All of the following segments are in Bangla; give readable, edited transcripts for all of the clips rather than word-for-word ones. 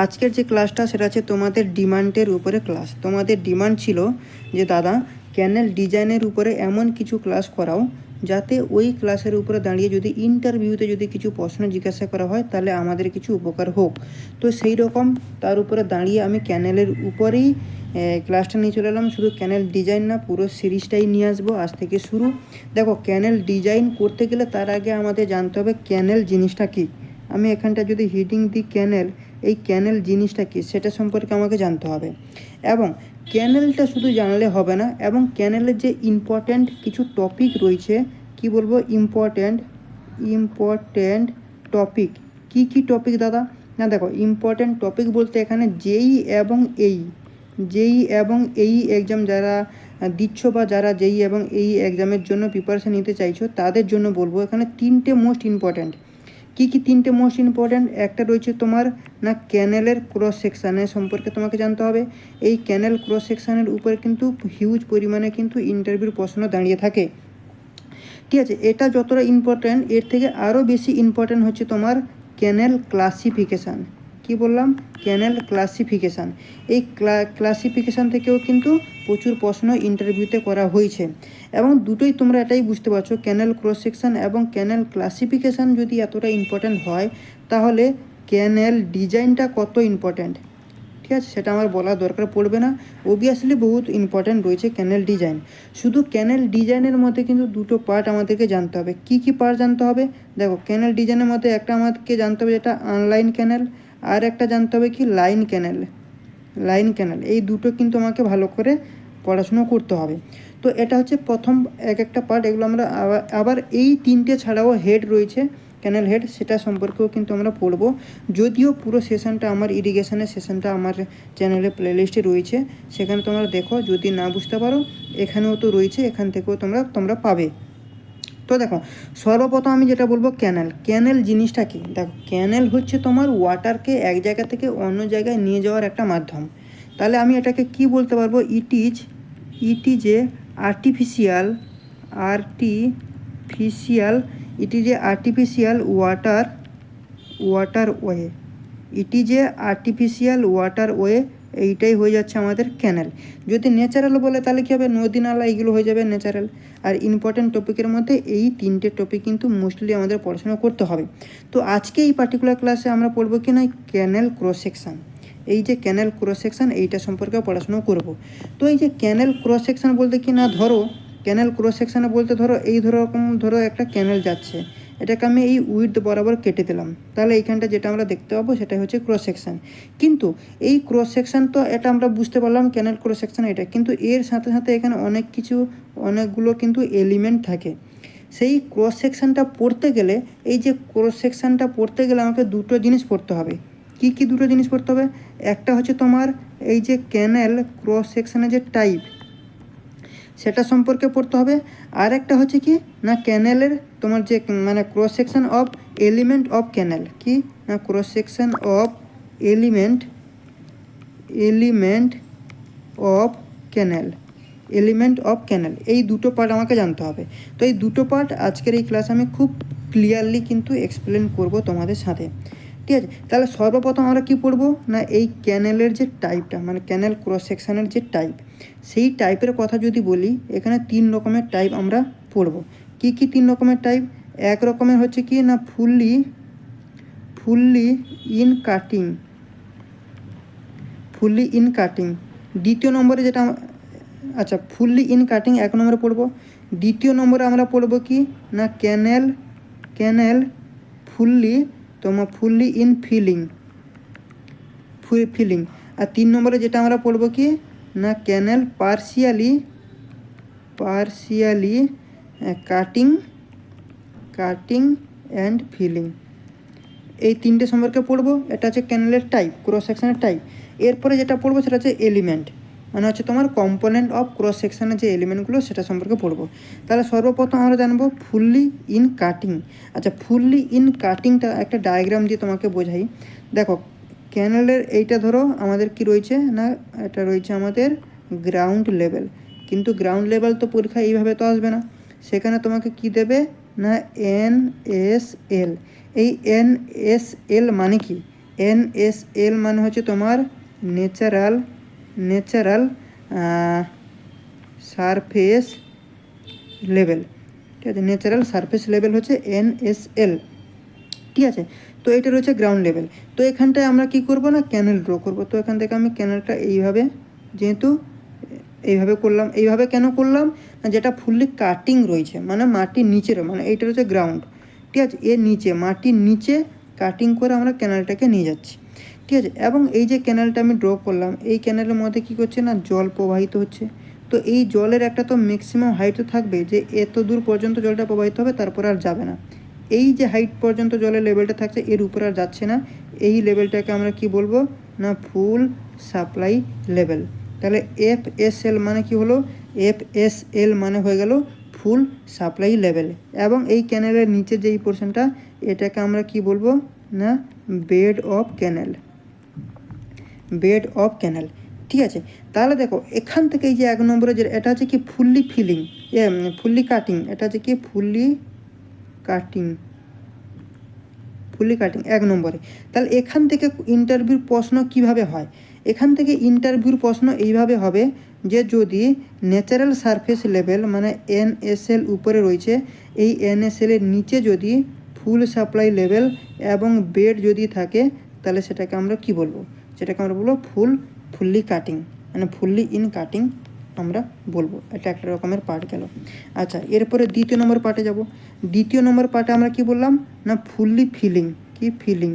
আজকের যে ক্লাসটা সেটা হচ্ছে তোমাদের ডিমান্ডের উপরে ক্লাস। তোমাদের ডিমান্ড ছিল যে দাদা ক্যানেল ডিজাইনের উপরে এমন কিছু ক্লাস করাও যাতে ওই ক্লাসের উপরে দাঁড়িয়ে যদি ইন্টারভিউতে যদি কিছু প্রশ্ন জিজ্ঞাসা করা হয় তাহলে আমাদের কিছু উপকার হোক। তো সেই রকম তার উপরে দাঁড়িয়ে আমি ক্যানেলের উপরেই ক্লাসটা নিয়ে চলে এলাম। শুধু ক্যানেল ডিজাইন না, পুরো সিরিজটাই নিয়ে আসবো আজ থেকে শুরু। দেখো, ক্যানেল ডিজাইন করতে গেলে তার আগে আমাদের জানতে হবে ক্যানেল জিনিসটা কী। আমি এখানটা যদি হিডিং দিই ক্যানেল, এই ক্যানেল জিনিসটা কী সেটা সম্পর্কে আমাকে জানতে হবে। এবং ক্যানেলটা শুধু জানলে হবে না, এবং ক্যানেলের যে ইম্পর্ট্যান্ট কিছু টপিক রয়েছে, কি বলবো, ইম্পর্ট্যান্ট টপিক। কি টপিক দাদা? না দেখো, ইম্পর্ট্যান্ট টপিক বলতে এখানে যেই এবং এই এক্সাম যারা দিচ্ছ বা যারা যেই এবং এই এক্সামের জন্য প্রিপারেশান নিতে চাইছো তাদের জন্য বলবো এখানে তিনটে মোস্ট ইম্পর্ট্যান্ট। কি তিনটে মোস্ট ইম্পর্ট্যান্ট? একটা রয়েছে তোমার না ক্যানেলের ক্রস সেকশানের সম্পর্কে তোমাকে জানতে হবে। এই ক্যানেল ক্রস সেকশানের উপরে কিন্তু হিউজ পরিমাণে কিন্তু ইন্টারভিউর প্রশ্ন দাঁড়িয়ে থাকে। ঠিক আছে, এটা যতটা ইম্পর্ট্যান্ট এর থেকে আরও বেশি ইম্পর্ট্যান্ট হচ্ছে তোমার ক্যানেল ক্লাসিফিকেশান। কি বললাম? ক্যানেল ক্লাসিফিকেশান। এই ক্লাসিফিকেশান থেকেও কিন্তু প্রচুর প্রশ্ন ইন্টারভিউতে করা হয়েছে। এবং দুটোই তোমরা এটাই বুঝতে পারছো, ক্যানেল ক্রস সেকশান এবং ক্যানেল ক্লাসিফিকেশান যদি এতটা ইম্পর্ট্যান্ট হয় তাহলে ক্যানেল ডিজাইনটা কত ইম্পর্ট্যান্ট, ঠিক আছে, সেটা আমার বলার দরকার পড়বে না। অবভিয়াসলি বহুত ইম্পর্ট্যান্ট রয়েছে ক্যানেল ডিজাইন। শুধু ক্যানেল ডিজাইনের মধ্যে কিন্তু দুটো পার্ট আমাদেরকে জানতে হবে। কি পার্ট জানতে হবে? দেখো, ক্যানেল ডিজাইনের মধ্যে একটা আমাদেরকে জানতে হবে যেটা আনলাইন ক্যানেল, আর একটা জানতে হবে কি লাইন ক্যানেল। এই দুটো কিন্তু আমাকে ভালো করে পড়াশুনো করতে হবে। তো এটা হচ্ছে প্রথম একটা পার্ট। এগুলো আমরা আবার এই তিনটে ছাড়াও হেড রয়েছে, ক্যানেল হেড, সেটা সম্পর্কেও কিন্তু আমরা পড়বো। যদিও পুরো সেশনটা আমার ইরিগেশনের সেশনটা আমার চ্যানেলে প্লেলিস্টে রয়েছে, সেখানে তোমরা দেখো। যদি না বুঝতে পারো এখানেও তো রয়েছে, এখান থেকেও তোমরা পাবে। তো দেখো, সর্বপ্রথম আমি যেটা বলবো ক্যানেল জিনিসটা কি। দেখো, ক্যানেল হচ্ছে তোমার ওয়াটারকে এক জায়গা থেকে অন্য জায়গায় নিয়ে যাওয়ার একটা মাধ্যম। তাহলে আমি এটাকে কি বলতে পারবো? It is a artificial waterway. এইটাই হয়ে যাচ্ছে আমাদের ক্যানেল। যদি ন্যাচারাল বলে তাহলে কী হবে? নদী নালা এগুলো হয়ে যাবে ন্যাচারাল। আর ইম্পর্ট্যান্ট টপিকের মধ্যে এই তিনটে টপিক কিন্তু মোস্টলি আমাদের পড়াশোনা করতে হবে। তো আজকে এই পার্টিকুলার ক্লাসে আমরা পড়বো কি না ক্যানেল ক্রস সেকশান। এই যে ক্যানেল ক্রস সেকশান, এইটা সম্পর্কে পড়াশোনা করব। তো এই যে ক্যানেল ক্রস সেকশান বলতে কি না, ধরো ক্যানেল ক্রস সেকশানে বলতে ধরো একটা ক্যানেল যাচ্ছে, এটাকে আমি এই উইডথ বরাবর কেটে দিলাম, তাহলে এইখানটা যেটা আমরা দেখতে পাবো সেটা হচ্ছে ক্রস সেকশান। কিন্তু এই ক্রস সেকশান তো এটা আমরা বুঝতে পারলাম ক্যানেল ক্রস সেকশান এটা, কিন্তু এর সাথে সাথে এখানে অনেকগুলো কিন্তু এলিমেন্ট থাকে। সেই ক্রস সেকশানটা পড়তে গেলে আমাকে দুটো জিনিস পড়তে হবে। কি দুটো জিনিস পড়তে হবে? একটা হচ্ছে তোমার এই যে ক্যানেল ক্রস সেকশানের যে টাইপ, সেটা সম্পর্কে পড়তে হবে। আর একটা হচ্ছে কি না ক্যানেলের তোমার যে মানে cross section of element of canal, কি না cross section of element of canal. এই দুটো পার্ট আমাকে জানতে হবে। তো এই দুটো পার্ট আজকের এই ক্লাসে আমি খুব ক্লিয়ারলি কিন্তু এক্সপ্লেন করব তোমাদের সাথে, ঠিক আছে। তাহলে সর্বপ্রথম আমরা কি পড়বো না এই ক্যানেলের যে টাইপটা, মানে ক্যানেল ক্রস সেকশানের যে টাইপ, সেই টাইপের কথা যদি বলি, এখানে 3 রকমের টাইপ আমরা পড়ব। কি 3 রকমের টাইপ? এক রকমের হচ্ছে কি না ফুললি ইন কাটিং। দ্বিতীয় নম্বরে যেটা ফুললি ইন কাটিং 1 নম্বরে পড়বো। দ্বিতীয় নম্বরে আমরা পড়বো কি না ক্যানেল ফুললি ইন ফিলিং। আর 3 নম্বরে যেটা আমরা পড়বো কি না ক্যানেল পার্শিয়ালি কাটিং অ্যান্ড ফিলিং। এই 3টে সম্পর্কে পড়বো। এটা হচ্ছে ক্যানেলের টাইপ, ক্রস সেকশনের টাইপ। এরপরে যেটা পড়বো সেটা হচ্ছে এলিমেন্ট, মানে হচ্ছে তোমার কম্পোনেন্ট অফ ক্রস সেকশনের যে এলিমেন্টগুলো সেটা সম্পর্কে পড়বো। তাহলে সর্বপ্রথম আমরা জানবো fully in cutting. Fully in কাটিংটা একটা ডায়াগ্রাম দিয়ে তোমাকে বোঝাই। দেখো, ক্যানেলের এইটা ধরো আমাদের কি রয়েছে না, এটা রয়েছে আমাদের গ্রাউন্ড লেভেল। কিন্তু গ্রাউন্ড লেভেল তো পরীক্ষা এইভাবে তো আসবে না, সেখানে তোমাকে কি দেবে না NSL। এই NSL মানে কি? NaCl মানে হচ্ছে তোমার ন্যাচারাল সারফেস লেভেল, ঠিক আছে, ন্যাচারাল সারফেস লেভেল হচ্ছে NaCl, ঠিক আছে। তো এটা রয়েছে গ্রাউন্ড লেভেল। তো এখানটায় আমরা কি করব না ক্যানেল ড্র করব। তো এখান থেকে আমি ক্যানেলটা এইভাবে, যেহেতু এইভাবে করলাম, এইভাবে কেন করলাম না, যেটা ফুললি কাটিং রয়েছে মানে মাটির নিচের, মানে এইটা রয়েছে গ্রাউন্ড, ঠিক আছে, এর নিচে মাটির নিচে কাটিং করে আমরা ক্যানেলটাকে নিয়ে যাচ্ছি, ঠিক আছে। এবং এই যে ক্যানেলটা আমি ড্র করলাম, এই ক্যানেলের মধ্যে কী করছে না জল প্রবাহিত হচ্ছে। তো এই জলের একটা তো ম্যাক্সিমাম হাইট থাকবে যে এত দূর পর্যন্ত জলটা প্রবাহিত হবে, তারপর আর যাবে না। এই যে হাইট পর্যন্ত জলের লেভেলটা থাকছে এর উপরে আর যাচ্ছে না, এই লেভেলটাকে আমরা কি বলবো না ফুল সাপ্লাই লেভেল। তাহলে FSL মানে কি হলো, FSL মানে হয়ে গেল ফুল সাপ্লাই লেভেল। এবং এই ক্যানেলের নিচে যেই পোর্শনটা, এটাকে আমরা কি বলবো না bed of canal, bed of canal, ঠিক আছে। তাহলে দেখো এখান থেকে এই যে 1 নম্বরে যে এটা হচ্ছে কি ফুললি ফিলিং, ফুললি কাটিং, এটা হচ্ছে কি ফুললি কাটিং 1 নম্বরে। তাহলে এখান থেকে ইন্টারভিউর প্রশ্ন কিভাবে হয়, এখান থেকে ইন্টারভিউর প্রশ্ন এইভাবে হবে যে যদি ন্যাচারাল সারফেস লেভেল মানে NaCl উপরে রয়েছে, এই NaCl এর নিচে যদি ফুল সাপ্লাই লেভেল এবং বেড যদি থাকে, তাহলে সেটাকে আমরা কি বলবো, সেটাকে আমরা বলবো ফুললি কাটিং, মানে ফুললি ইন কাটিং আমরা বলবো। এটা একটা রকমের পার্ট গেল। আচ্ছা, এরপরে 2 নম্বর পার্টে যাব। 2 নম্বর পার্টে আমরা কি বললাম না ফুললি ফিলিং, কি ফিলিং,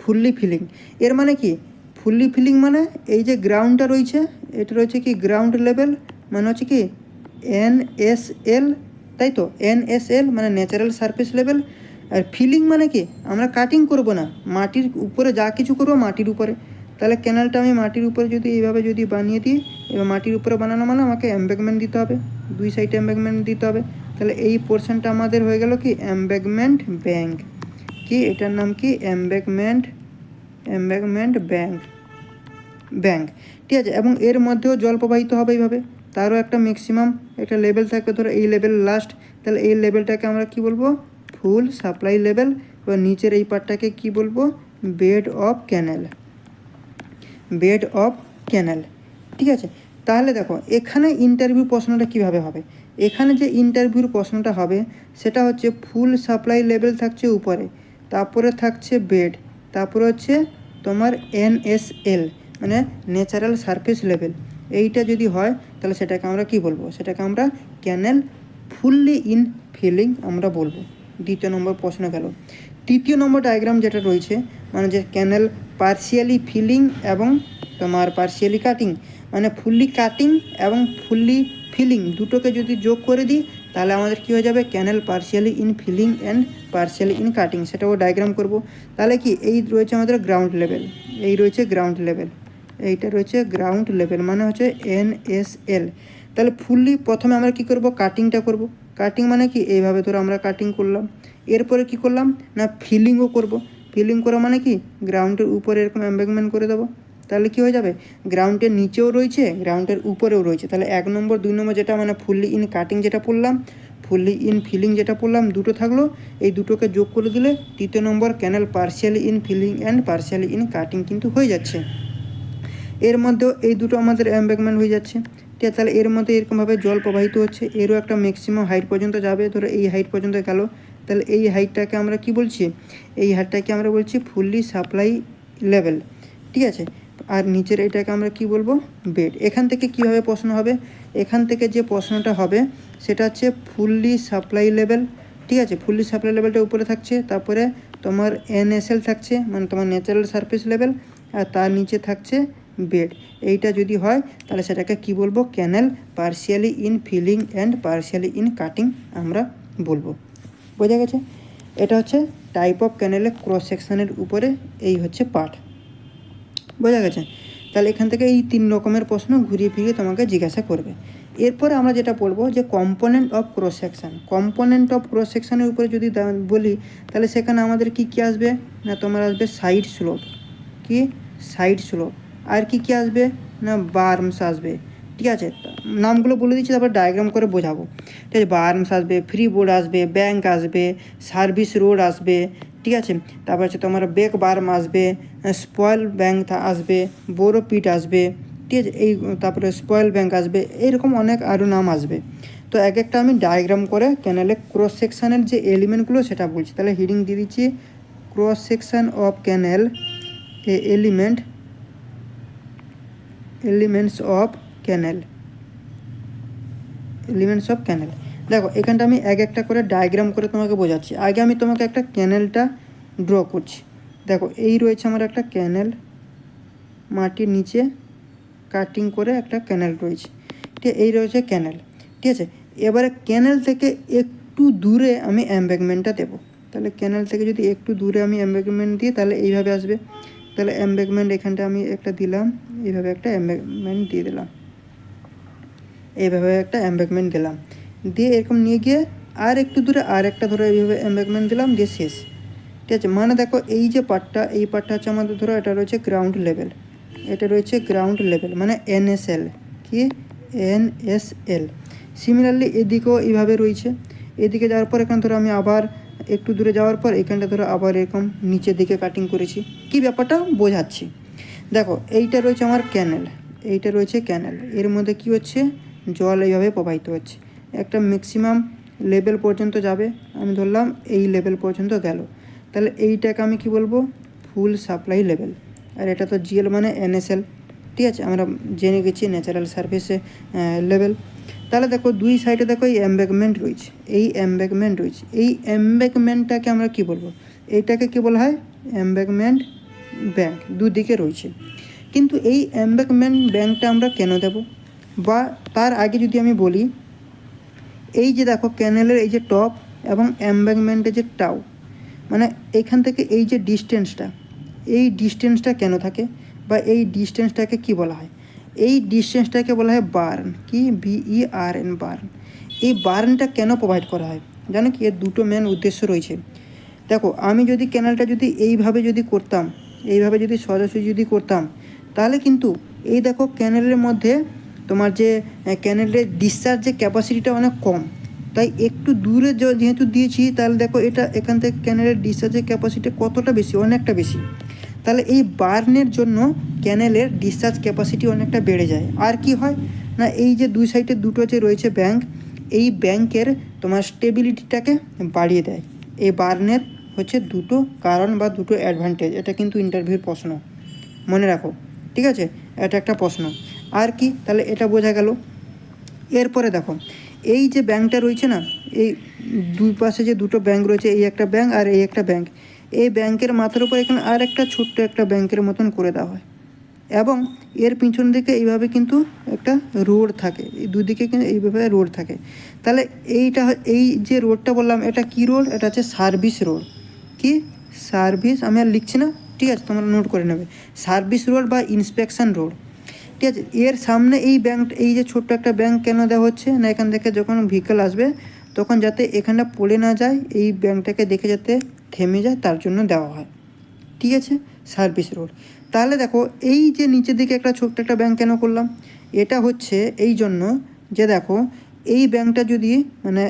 ফুললি ফিলিং এর মানে কি, ফুললি ফিলিং মানে এই যে গ্রাউন্ডটা রয়েছে, এটা রয়েছে কি গ্রাউন্ড লেভেল, মানে হচ্ছে কি NaCl, তাই তো NaCl মানে natural surface level. Are feeling মানে কি আমরা কাটিং করব না, মাটির উপরে যা কিছু করবো মাটির উপরে। তাহলে ক্যানেলটা আমি মাটির উপরে যদি এইভাবে যদি বানিয়ে দিই, এবার মাটির উপরে বানানো মানে আমাকে এমব্যাগমেন্ট দিতে হবে, 2 সাইডে এমব্যাগমেন্ট দিতে হবে। তাহলে এই পোর্শনটা আমাদের হয়ে গেল কি এমব্যাগমেন্ট ব্যাঙ্ক, কি এটার নাম কি এমব্যাগমেন্ট ব্যাঙ্ক, ঠিক আছে। এবং এর মধ্যেও জল প্রবাহিত হবে এইভাবে, তারও একটা ম্যাক্সিমাম একটা লেভেল থাকবে, ধরো এই লেভেল লাস্ট। তাহলে এই লেভেলটাকে আমরা কি বলবো ফুল সাপ্লাই লেভেল, এবার নিচের এই পার্টটাকে কি বলবো bed of canal, bed of canal, ঠিক আছে। তাহলে দেখো এখানে ইন্টারভিউ প্রশ্নটা কিভাবে হবে, এখানে যে ইন্টারভিউর প্রশ্নটা হবে সেটা হচ্ছে ফুল সাপ্লাই লেভেল থাকছে উপরে, তারপরে থাকছে বেড, তারপরে হচ্ছে তোমার NaCl মানে ন্যাচারাল সারফেস লেভেল। এইটা যদি হয় তাহলে সেটাকে আমরা কি বলবো, সেটাকে আমরা ক্যানেল ফুললি ইন ফিলিং আমরা বলবো। 2 নম্বর প্রশ্ন গেল। 3 নম্বর ডায়াগ্রাম যেটা রয়েছে মানে যে ক্যানেল পার্শিয়ালি ফিলিং এবং তোমার পার্শিয়ালি কাটিং, মানে ফুললি কাটিং এবং ফুললি ফিলিং দুটোকে যদি যোগ করে দিই তাহলে আমাদের কী হয়ে যাবে canal partially in filling and partially in cutting, সেটাও ডায়াগ্রাম করব। তাহলে কি এই রয়েছে আমাদের গ্রাউন্ড লেভেল, এই রয়েছে গ্রাউন্ড লেভেল, এইটা রয়েছে গ্রাউন্ড লেভেল মানে হচ্ছে NaCl। তাহলে ফুললি প্রথমে আমরা কি করব কাটিংটা করব, কাটিং মানে কি এইভাবে ধরো আমরা কাটিং করলাম, এরপরে কি করলাম না ফিলিংও করব। ফিলিং করা মানে কি গ্রাউন্ডের উপরে এরকম এমব্যাগমেন্ট করে দেবো, তাহলে কি হয়ে যাবে গ্রাউন্ডের নিচেও রয়েছে গ্রাউন্ডের উপরেও রয়েছে। তাহলে 1 নম্বর 2 নম্বর যেটা মানে ফুললি ইন কাটিং যেটা পড়লাম, ফুললি ইন ফিলিং যেটা পড়লাম, দুটো থাকলো, এই দুটোকে যোগ করে দিলে 3 নম্বর canal partially in filling and partially in cutting কিন্তু হয়ে যাচ্ছে। এর মধ্যেও এই দুটো আমাদের এমব্যাগমেন্ট হয়ে যাচ্ছে, ঠিক আছে। তাহলে এর মধ্যে এরকমভাবে জল প্রবাহিত হচ্ছে, এরও একটা ম্যাক্সিমাম হাইট পর্যন্ত যাবে, ধরো এই হাইট পর্যন্ত গেল। তাহলে এই হাইটটাকে আমরা কি বলছি, এই হাইটটাকে আমরা বলছি ফুললি সাপ্লাই লেভেল, ঠিক আছে। আর নিচের এটাকে আমরা কি বলবো বেড। এখান থেকে কিভাবে প্রশ্ন হবে, এখান থেকে যে প্রশ্নটা হবে সেটা হচ্ছে ফুললি সাপ্লাই লেভেল, ঠিক আছে। ফুললি সাপ্লাই লেভেলটা উপরে থাকছে, তারপরে তোমার NaCl থাকছে মানে তোমার ন্যাচারাল সারফেস লেভেল, আর তার নিচে থাকছে বেড। এইটা যদি হয় তাহলে সেটাকে কি বলবো canal partially in filling and partially in cutting আমরা বলবো। বোঝা গেছে? এটা হচ্ছে টাইপ অফ ক্যানেলের ক্রস সেকশানের উপরে এই হচ্ছে পার্ট। বোঝা গেছে? তাহলে এখান থেকে এই 3 রকমের প্রশ্ন ঘুরিয়ে ফিরিয়ে তোমাকে জিজ্ঞাসা করবে। এরপরে আমরা যেটা পড়বো যে component of cross section. Component of cross সেকশানের উপরে যদি বলি তাহলে সেখানে আমাদের কি কী আসবে না তোমার আসবে সাইড স্লোপ, কি সাইড স্লোপ, আর কি আসবে না বার্মস আসবে, ঠিক আছে। নামগুলো বলে দিচ্ছি তারপর ডায়াগ্রাম করে বোঝাবো, ঠিক আছে। বার্মস আসবে, ফ্রি বোর্ড আসবে, ব্যাঙ্ক আসবে, সার্ভিস রোড আসবে, ঠিক আছে। তারপর হচ্ছে তোমার বেক বার্ম আসবে, স্পয়েল ব্যাঙ্ক আসবে, বোরো পিট আসবে, ঠিক আছে। এই তারপরে স্পয়েল ব্যাঙ্ক আসবে, এইরকম অনেক আরও নাম আসবে। তো এক একটা আমি ডায়াগ্রাম করে ক্যানেলে ক্রস সেকশানের যে এলিমেন্টগুলো সেটা বলছি। তাহলে হিডিং দিয়ে দিচ্ছি cross section of canal elements of canal. দেখো এখানটা আমি এক একটা করে ডায়াগ্রাম করে তোমাকে বোঝাচ্ছি। আগে আমি তোমাকে একটা ক্যানেলটা ড্র করছি। দেখো এই রয়েছে আমার একটা ক্যানেল, মাটির নিচে কাটিং করে একটা ক্যানেল রয়েছে, ঠিক আছে। এই রয়েছে ক্যানেল, ঠিক আছে। এবারে ক্যানেল থেকে একটু দূরে আমি এমব্যাঙ্কমেন্টটা দেবো। তাহলে ক্যানেল থেকে যদি একটু দূরে আমি এমব্যাঙ্কমেন্ট দিই তাহলে এইভাবে আসবে। তাহলে এমব্যাঙ্কমেন্ট এখানটা আমি একটা দিলাম, এইভাবে একটা এমব্যাঙ্কমেন্ট দিয়ে দিলাম, এইভাবে একটা এমব্যাঙ্কমেন্ট দিলাম, দিয়ে এরকম নিয়ে গিয়ে আর একটু দূরে আর একটা ধরো এইভাবে এমব্যাঙ্কমেন্ট দিলাম, দিয়ে শেষ, ঠিক আছে। মানে দেখো এই যে পার্টটা, এই পার্টটা হচ্ছে আমাদের ধরো এটা রয়েছে গ্রাউন্ড লেভেল, এটা রয়েছে গ্রাউন্ড লেভেল মানে NSL, কি NSL। সিমিলারলি এদিকেও এইভাবে রয়েছে। এদিকে যাওয়ার পর এখানে ধরো আমি আবার একটু দূরে যাওয়ার পর এখানটা ধরো আবার এরকম নিচের দিকে কাটিং করেছি। কি ব্যাপারটা বোঝাচ্ছি, দেখো এইটা রয়েছে আমার ক্যানেল, এইটা রয়েছে ক্যানেল, এর মধ্যে কি হচ্ছে, জল এইভাবে প্রবাহিত হচ্ছে, একটা ম্যাক্সিমাম লেভেল পর্যন্ত যাবে। আমি ধরলাম এই লেভেল পর্যন্ত গেল, তাহলে এইটাকে আমি কি বলবো, ফুল সাপ্লাই লেভেল। আর এটা তো GL মানে NSL, ঠিক আছে, আমরা জেনে গেছি ন্যাচারাল সারফেসে লেভেল। তাহলে দেখো দুই সাইডে দেখো এই এমব্যাঙ্কমেন্ট রয়েছে, এই এমব্যাঙ্কমেন্টটাকে আমরা কি বলবো, এইটাকে কি বলা হয়, এমব্যাঙ্কমেন্ট ব্যাঙ্ক, দুদিকে রয়েছে। কিন্তু এই এমব্যাঙ্কমেন্ট ব্যাঙ্কটা আমরা কেন দেব, বা তার আগে যদি আমি বলি, এই যে দেখো ক্যানেলের এই যে টপ এবং এমব্যাঙ্কমেন্টের যে টাউ, মানে এখান থেকে এই যে ডিস্টেন্সটা, এই ডিস্টেন্সটা কেন থাকে, বা এই ডিস্টেন্সটাকে কি বলা হয়, এই ডিস্টেন্সটাকে বলা হয় বার্ন, কি BERN, বার্ন। এই বার্নটা কেন প্রোভাইড করা হয় জানো কি, এর দুটো মেন উদ্দেশ্য রয়েছে। দেখো আমি যদি ক্যানেলটা যদি এইভাবে যদি করতাম, এইভাবে যদি সোজাসুজি যদি করতাম, তাহলে কিন্তু এই দেখো ক্যানেলের মধ্যে তোমার যে ক্যানেলের ডিসচার্জের ক্যাপাসিটিটা অনেক কম, তাই একটু দূরে যেহেতু দিয়েছি, তাহলে দেখো এটা এখান থেকে ক্যানেলের ডিসচার্জের ক্যাপাসিটি কতটা বেশি, অনেকটা বেশি। তাহলে এই বার্নের জন্য ক্যানেলের ডিসচার্জ ক্যাপাসিটি অনেকটা বেড়ে যায়। আর কি হয় না, এই যে দুই সাইডে দুটো যে রয়েছে ব্যাঙ্ক, এই ব্যাঙ্কের তোমার স্টেবিলিটিটাকে বাড়িয়ে দেয়। এই বার্নের হচ্ছে দুটো কারণ বা দুটো অ্যাডভান্টেজ, এটা কিন্তু ইন্টারভিউর প্রশ্ন, মনে রাখো, ঠিক আছে, এটা একটা প্রশ্ন। আর কি, তাহলে এটা বোঝা গেল। এরপরে দেখো এই যে ব্যাঙ্কটা রয়েছে না, এই দুই পাশে যে দুটো ব্যাঙ্ক রয়েছে, এই একটা ব্যাঙ্ক আর এই একটা ব্যাঙ্ক, এই ব্যাঙ্কের মাথার উপর এখানে আর একটা ছোট্ট একটা ব্যাঙ্কের মতন করে দেওয়া হয়, এবং এর পিছন দিকে এইভাবে কিন্তু একটা রোড থাকে, এই দুদিকে কিন্তু এইভাবে রোড থাকে। তাহলে এই যে রোডটা বললাম, এটা কি রোড, এটা হচ্ছে সার্ভিস রোড, কি সার্ভিস, আমি আর লিখছি না, ঠিক আছে, তোমরা নোট করে নেবে, সার্ভিস রোড বা ইন্সপেকশন রোড, ঠিক আছে। এর সামনে এই ব্যাঙ্ক, এই যে ছোট্ট একটা ব্যাঙ্ক কেন দেওয়া হচ্ছে না, এখান থেকে যখন ভেহিকেল আসবে তখন যাতে এখানটা পড়ে না যায়, এই ব্যাঙ্কটাকে দেখে যাতে থেমে যায়, তার জন্য দেওয়া হয়, ঠিক আছে, সার্ভিস রোড। তাহলে দেখো এই যে নিচের দিকে একটা ছোট্ট একটা ব্যাঙ্ক কেন করলাম, এটা হচ্ছে এই জন্য যে দেখো এই ব্যাঙ্কটা যদি মানে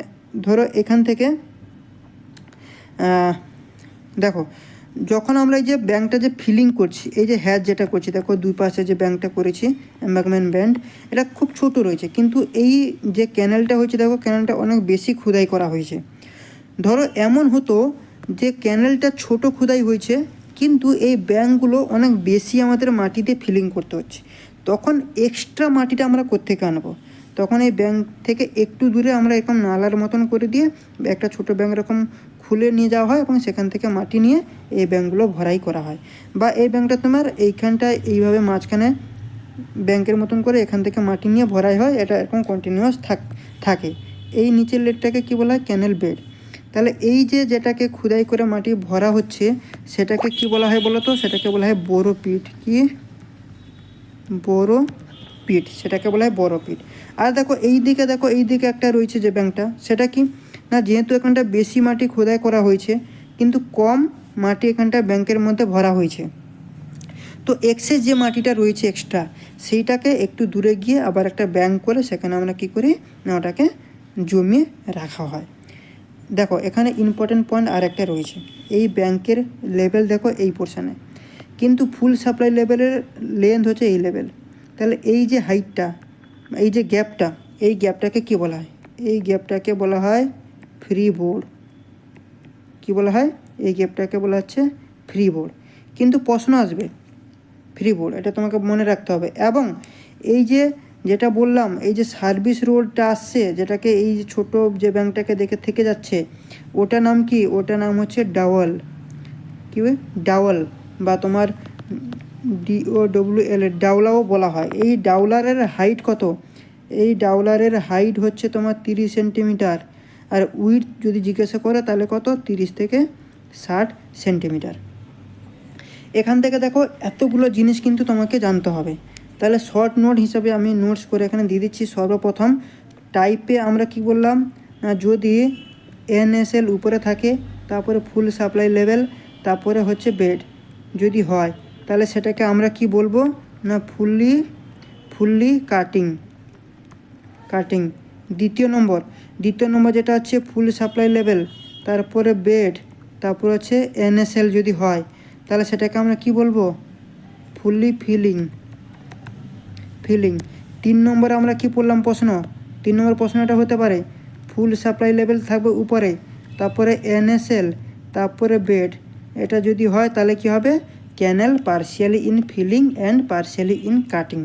ধরো এখান থেকে দেখো যখন আমরা এই যে ব্যাঙ্কটা যে ফিলিং করছি, এই যে হ্যাজ যেটা করছি, দেখো দুই পাশে যে ব্যাঙ্কটা করেছি এমব্যাঙ্কমেন্ট ব্যান্ড, এটা খুব ছোট রয়েছে, কিন্তু এই যে ক্যানেলটা হয়েছে, দেখো ক্যানেলটা অনেক বেশি খোদাই করা হয়েছে। ধরো এমন হতো যে ক্যানেলটা ছোট খোদাই হয়েছে, কিন্তু এই ব্যাঙ্কগুলো অনেক বেশি আমাদের মাটিতে ফিলিং করতে হচ্ছে, তখন এক্সট্রা মাটিটা আমরা কোত্থেকে আনবো, তখন এই ব্যাঙ্ক থেকে একটু দূরে আমরা এরকম নালার মতন করে দিয়ে একটা ছোটো ব্যাঙ্ক এরকম খুলে নিয়ে যাওয়া হয়, এবং সেখান থেকে মাটি নিয়ে এই ব্যাঙ্কগুলো ভরাই করা হয়। বা এই ব্যাঙ্কটা তোমার এইখানটায় এইভাবে মাঝখানে ব্যাঙ্কের মতন করে এখান থেকে মাটি নিয়ে ভরাই হয়, এটা এরকম কন্টিনিউয়াস থাকে। এই নিচের লেটটাকে কী বলা হয়, ক্যানেল বেড। তাহলে এই যে যেটাকে খুদাই করে মাটি ভরা হচ্ছে, সেটাকে কি বলা হয় বলো তো, সেটাকে বলা হয় বোরো পিট, কি বোরো পিট, সেটাকে বলা হয় বোরো পিট। আর দেখো এই দিকে একটা রয়েছে যে ব্যাঙ্কটা, সেটা কি না, যেহেতু এখানটা বেশি মাটি খোদাই করা হয়েছে কিন্তু কম মাটি এখানটা ব্যাঙ্কের মধ্যে ভরা হয়েছে, তো এক্সেস যে মাটিটা রয়েছে এক্সট্রা, সেইটাকে একটু দূরে গিয়ে আবার একটা ব্যাঙ্ক করে সেখানে আমরা কি করি না, ওটাকে জমিয়ে রাখা হয়। দেখো এখানে ইম্পর্টেন্ট পয়েন্ট আর একটা রয়েছে, এই ব্যাংকের লেভেল দেখো এই পোর্শনে, কিন্তু ফুল সাপ্লাই লেভেলের লেন্থ হচ্ছে এই লেভেল। তাহলে এই যে হাইটটা, এই যে গ্যাপটা, এই গ্যাপটাকে কী বলা হয়? এই গ্যাপটাকে বলা হয় ফ্রি বোর্ড। কী বলা হয়? এই গ্যাপটাকে বলা হচ্ছে ফ্রি বোর্ড। কিন্তু প্রশ্ন আসবে ফ্রি বোর্ড, এটা তোমাকে মনে রাখতে হবে। এবং এই যে যেটা বললাম, এই যে সার্ভিস রোডটা আসছে, যেটাকে এই যে ছোটো যে ব্যাংকটাকে দেখে থেকে যাচ্ছে, ওটার নাম কি? ওটার নাম হচ্ছে ডাওয়াল। কী ডাওয়াল, বা তোমার DOWL, ডাওলাও বলা হয়। এই ডাওলারের হাইট কত? এই ডাওলারের হাইট হচ্ছে তোমার 30 সেন্টিমিটার, আর উইথ যদি জিজ্ঞাসা করে তাহলে কত? 30 থেকে 60 সেন্টিমিটার। এখান থেকে দেখো এতগুলো জিনিস কিন্তু তোমাকে জানতে হবে। তাহলে শর্ট নোট হিসাবে আমি নোটস করে এখানে দিয়ে দিচ্ছি। সর্বপ্রথম টাইপে আমরা কি বললাম, যদি NSL উপরে থাকে, তারপরে ফুল সাপ্লাই লেভেল, তারপরে হচ্ছে বেড যদি হয়, তাহলে সেটাকে আমরা কি বলবো না ফুললি কাটিং। দ্বিতীয় নম্বর যেটা হচ্ছে ফুল সাপ্লাই লেভেল, তারপরে বেড, তারপর হচ্ছে NSL যদি হয়, তাহলে সেটাকে আমরা কি বলবো? Fully feeling. 3 নম্বরে আমরা কি পড়লাম প্রশ্ন? 3 নম্বর প্রশ্নটা হতে পারে ফুল সাপ্লাই লেভেল থাকবে উপরে, তারপরে NSL, তারপরে বেড, এটা যদি হয় তাহলে কি হবে? Canal partially in filling and partially in cutting.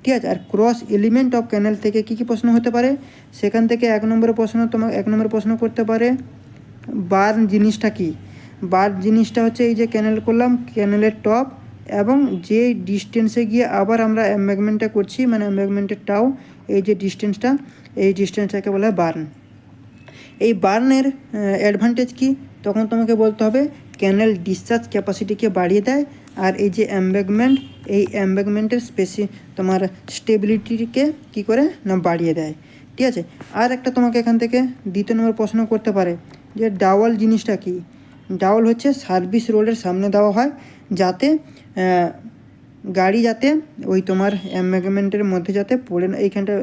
ঠিক আছে। আর ক্রস এলিমেন্ট অফ ক্যানেল থেকে কী প্রশ্ন হতে পারে? সেখান থেকে 1 নম্বরের প্রশ্ন করতে পারে বার্ন জিনিসটা কি? বার্ন জিনিসটা হচ্ছে এই যে ক্যানেল করলাম, ক্যানেলের টপ এবং যে ডিস্টেন্সে গিয়ে আবার আমরা এম্বাঙ্কমেন্টটা করছি, মানে এম্বাঙ্কমেন্টের টাও, এই যে ডিস্টেন্সটা, এই ডিস্টেন্সটাকে বলা হয় বার্ন। এই বার্নের অ্যাডভান্টেজ কি? তখন তোমাকে বলতে হবে ক্যানেল ডিসচার্জ ক্যাপাসিটিকে বাড়িয়ে দেয়, আর এই যে এম্বাঙ্কমেন্ট, এই এম্বাঙ্কমেন্টের তোমার স্টেবিলিটিকে কী করে না বাড়িয়ে দেয়। ঠিক আছে। আর একটা তোমাকে এখান থেকে 2 নম্বর প্রশ্ন করতে পারে যে ডাওয়াল জিনিসটা কি? ডাওয়াল হচ্ছে সার্ভিস রোডের সামনে দেওয়া হয়, যাতে গাড়ি যাতে ওই তোমার এম্বাঙ্কমেন্টের মধ্যে যাতে পড়ে না, এইখানটা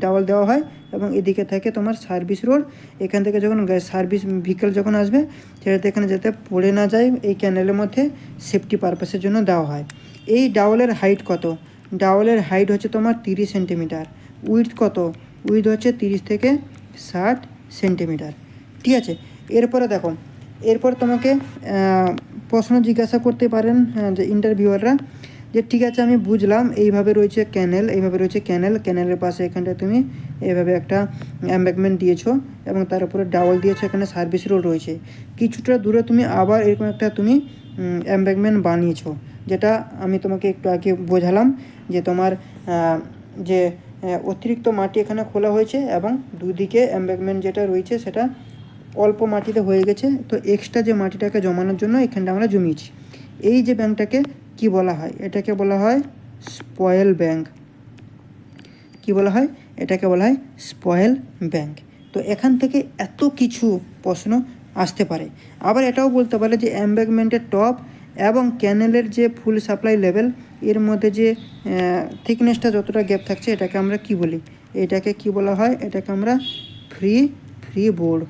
ডাওয়াল দেওয়া হয়, এবং এদিকে থাকে তোমার সার্ভিস রোড। এখান থেকে যখন সার্ভিস ভেহিকেল যখন আসবে, সেটাতে এখানে যাতে পড়ে না যায়, এই ক্যানেলের মধ্যে সেফটি পারপাসের জন্য দেওয়া হয়। এই ডাওয়ালের হাইট কত? ডাওয়ালের হাইট হচ্ছে তোমার 30 সেন্টিমিটার। উইথ কত? উইথ হচ্ছে 30 থেকে 60 সেন্টিমিটার। ঠিক আছে। এরপরে দেখো, এরপর তোমাকে প্রশ্ন জিজ্ঞাসা করতে পারেন যে ইন্টারভিউয়াররা, যে ঠিক আছে আমি বুঝলাম এইভাবে রয়েছে ক্যানেল, এইভাবে রয়েছে ক্যানেলের পাশে এখানটা তুমি এইভাবে একটা এম্বাঙ্কমেন্ট দিয়েছো এবং তার উপরে ডাওয়াল দিয়েছো, এখানে সার্ভিস রোড রয়েছে, কিছুটা দূরে তুমি আবার এরকম একটা তুমি এম্বাঙ্কমেন্ট বানিয়েছো, যেটা আমি তোমাকে একটু আগে বোঝালাম, যে তোমার যে অতিরিক্ত মাটি এখানে খোলা হয়েছে এবং দুদিকে এম্বাঙ্কমেন্ট যেটা রয়েছে সেটা অল্প মাটিতে হয়ে গেছে, তো এক্সট্রা যে মাটিটাকে জমানোর জন্য এখানটা আমরা জমিয়েছি। এই যে ব্যাংকটাকে কি বলা হয়? এটাকে বলা হয় স্পয়েল ব্যাংক। কি বলা হয়? এটাকে বলা হয় স্পয়েল ব্যাংক। তো এখান থেকে এত কিছু প্রশ্ন আসতে পারে। আবার এটাও বলতে পারে যে এম্বাঙ্কমেন্টের টপ এবং ক্যানেলের যে ফুল সাপ্লাই লেভেল, এর মধ্যে যে থিকনেসটা যতটা গ্যাপ থাকছে, এটাকে আমরা কি বলি? এটাকে কি বলা হয়? এটাকে আমরা ফ্রি বোর্ড।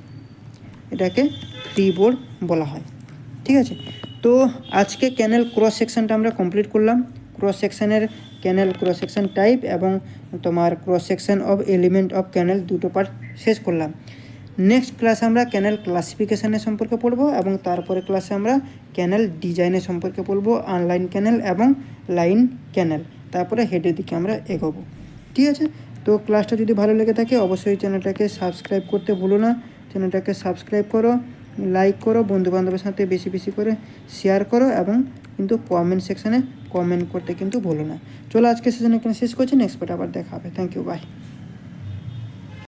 এটাকে ফ্রি বোর্ড বলা হয়। ঠিক আছে। তো আজকে ক্যানেল ক্রস সেকশনটা আমরা কমপ্লিট করলাম। ক্রস সেকশনের ক্যানেল ক্রস সেকশন টাইপ এবং তোমার cross section of element of canal, দুটো পার্ট শেষ করলাম। নেক্সট ক্লাসে আমরা ক্যানেল ক্লাসিফিকেশানের সম্পর্কে পড়বো, এবং তারপরে ক্লাসে আমরা ক্যানেল ডিজাইনের সম্পর্কে পড়বো, আনলাইন ক্যানেল এবং লাইন ক্যানেল, তারপরে হেডের দিকে আমরা এগোবো। ঠিক আছে। তো ক্লাসটা যদি ভালো লেগে থাকে অবশ্যই চ্যানেলটাকে সাবস্ক্রাইব করতে ভুলো না। চ্যানেলটাকে সাবস্ক্রাইব করো, লাইক করো, বন্ধুবান্ধবের সাথে বেশি বেশি করে শেয়ার করো, এবং কিন্তু কমেন্ট সেকশানে কমেন্ট করতে কিন্তু ভুলো না। চলো আজকে সেশন এখানে শেষ করছি, নেক্সট পার্ট আবার দেখা হবে। Thank you, by.